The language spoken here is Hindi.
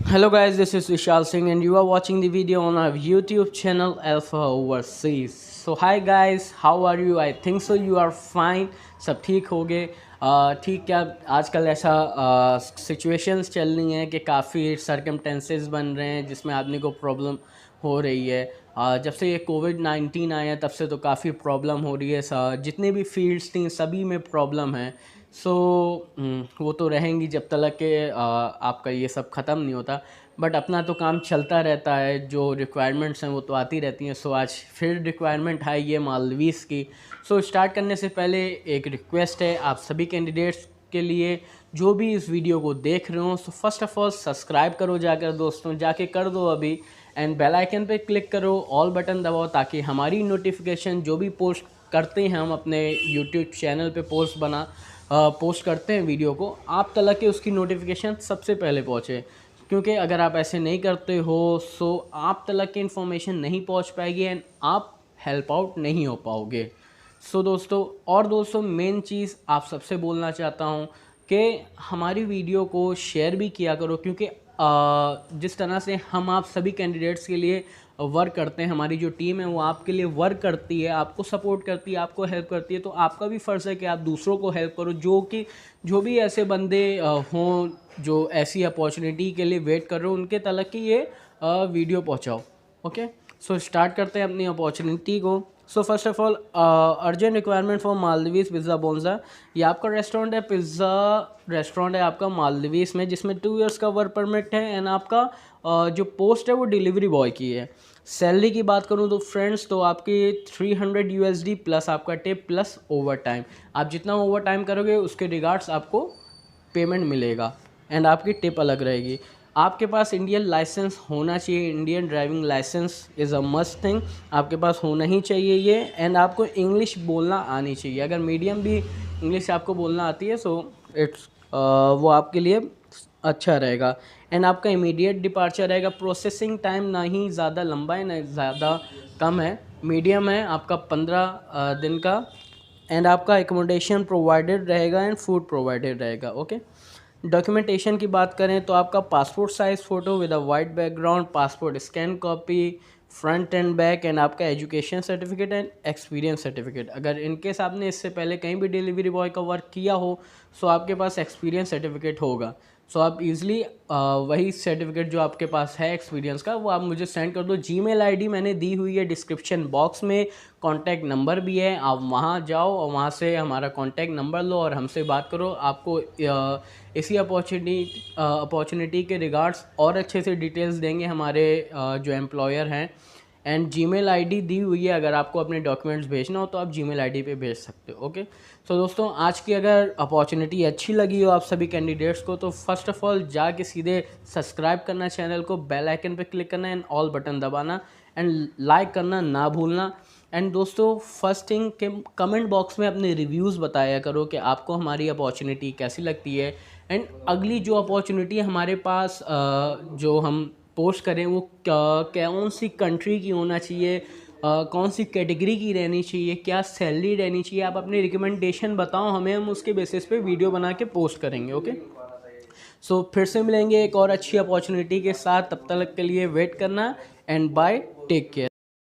Hello guys, this is Vishal Singh and you are watching the video on our YouTube channel Alpha Overseas. So hi guys, how are you? I think so you are fine. सब ठीक हो गए। ठीक क्या आजकल ऐसा सिचुएशंस चल रही हैं कि काफ़ी सर्कमटेंसेस बन रहे हैं जिसमें आदमी को प्रॉब्लम हो रही है। जब से ये कोविड-19 आया तब से तो काफ़ी प्रॉब्लम हो रही है। जितने भी फील्ड्स थी सभी में प्रॉब्लम है। सो वो तो रहेंगी जब तक कि आपका ये सब ख़त्म नहीं होता। बट अपना तो काम चलता रहता है, जो रिक्वायरमेंट्स हैं वो तो आती रहती हैं। सो आज फिर रिक्वायरमेंट है ये मालदीव्स की। सो स्टार्ट करने से पहले एक रिक्वेस्ट है आप सभी कैंडिडेट्स के लिए जो भी इस वीडियो को देख रहे हो। So first of all subscribe करो जाकर दोस्तों, जाके कर दो अभी। एंड बेल आइकन पे क्लिक करो, ऑल बटन दबाओ ताकि हमारी नोटिफिकेशन जो भी पोस्ट करते हैं हम अपने यूट्यूब चैनल पे पोस्ट करते हैं वीडियो को, आप तक के उसकी नोटिफिकेशन सबसे पहले पहुँचे। क्योंकि अगर आप ऐसे नहीं करते हो सो आप तक की इन्फॉर्मेशन नहीं पहुँच पाएगी एंड आप हेल्प आउट नहीं हो पाओगे। सो दोस्तों मेन चीज़ आप सबसे बोलना चाहता हूँ कि हमारी वीडियो को शेयर भी किया करो, क्योंकि जिस तरह से हम आप सभी कैंडिडेट्स के लिए वर्क करते हैं, हमारी जो टीम है वो आपके लिए वर्क करती है, आपको सपोर्ट करती है, आपको हेल्प करती है। तो आपका भी फ़र्ज़ है कि आप दूसरों को हेल्प करो, जो भी ऐसे बंदे हों जो ऐसी अपॉर्चुनिटी के लिए वेट कर रहे हो, उनके तलक की ये वीडियो पहुंचाओ। ओके, सो स्टार्ट करते हैं अपनी अपॉर्चुनिटी को। So first of all urgent requirement for Maldives pizza बोनजा। ये आपका रेस्टोरेंट है, पिज़्ज़ा रेस्टोरेंट है आपका मालदीव्स में, जिसमें 2 इयर्स का वर्क परमिट है एंड आपका जो पोस्ट है वो डिलीवरी बॉय की है। सैलरी की बात करूँ तो फ्रेंड्स तो आपकी 300 USD प्लस आपका टिप प्लस ओवर टाइम। आप जितना ओवर टाइम करोगे उसके रिगार्ड्स आपको पेमेंट मिलेगा एंड आपकी टिप अलग रहेगी। आपके पास इंडियन लाइसेंस होना चाहिए, Indian driving licence is a must thing, आपके पास होना ही चाहिए ये। एंड आपको इंग्लिश बोलना आनी चाहिए, अगर मीडियम भी इंग्लिश आपको बोलना आती है सो इट्स वो आपके लिए अच्छा रहेगा। एंड आपका इमीडिएट डिपार्चर रहेगा। प्रोसेसिंग टाइम ना ही ज़्यादा लंबा है ना ज़्यादा कम है, मीडियम है आपका 15 दिन का। एंड आपका एकोमोडेशन प्रोवाइडेड रहेगा एंड फूड प्रोवाइडेड रहेगा। ओके, डॉक्यूमेंटेशन की बात करें तो आपका passport size photo with a white background, passport scan copy front and back, and आपका education certificate and experience certificate. अगर इनकेस आपने इससे पहले कहीं भी डिलीवरी बॉय का वर्क किया हो सो आपके पास एक्सपीरियंस सर्टिफिकेट होगा। सो आप इजीली वही सर्टिफिकेट जो आपके पास है एक्सपीरियंस का वो आप मुझे सेंड कर दो। जीमेल आईडी मैंने दी हुई है डिस्क्रिप्शन बॉक्स में, कॉन्टैक्ट नंबर भी है, आप वहाँ जाओ और वहाँ से हमारा कॉन्टैक्ट नंबर लो और हमसे बात करो। आपको इसी अपॉर्चुनिटी के रिगार्ड्स और अच्छे से डिटेल्स देंगे हमारे जो एम्प्लॉयर हैं। एंड जीमेल आईडी दी हुई है, अगर आपको अपने डॉक्यूमेंट्स भेजना हो तो आप जीमेल आईडी पे भेज सकते हो। ओके, सो दोस्तों आज की अगर अपॉर्चुनिटी अच्छी लगी हो आप सभी कैंडिडेट्स को तो फर्स्ट ऑफ़ ऑल जाके सीधे सब्सक्राइब करना चैनल को, बेल आइकन पे क्लिक करना एंड ऑल बटन दबाना एंड लाइक करना ना भूलना। एंड दोस्तों फर्स्ट थिंग के कमेंट बॉक्स में अपने रिव्यूज़ बताया करो कि आपको हमारी अपॉर्चुनिटी कैसी लगती है एंड अगली जो अपॉर्चुनिटी हमारे पास जो हम पोस्ट करें वो कौन सी कंट्री की होना चाहिए, कौन सी कैटेगरी की रहनी चाहिए, क्या सैलरी रहनी चाहिए। आप अपनी रिकमेंडेशन बताओ हमें, हम उसके बेसिस पे वीडियो बना के पोस्ट करेंगे। ओके, सो फिर से मिलेंगे एक और अच्छी अपॉर्चुनिटी के साथ, तब तक के लिए वेट करना एंड बाय, टेक केयर।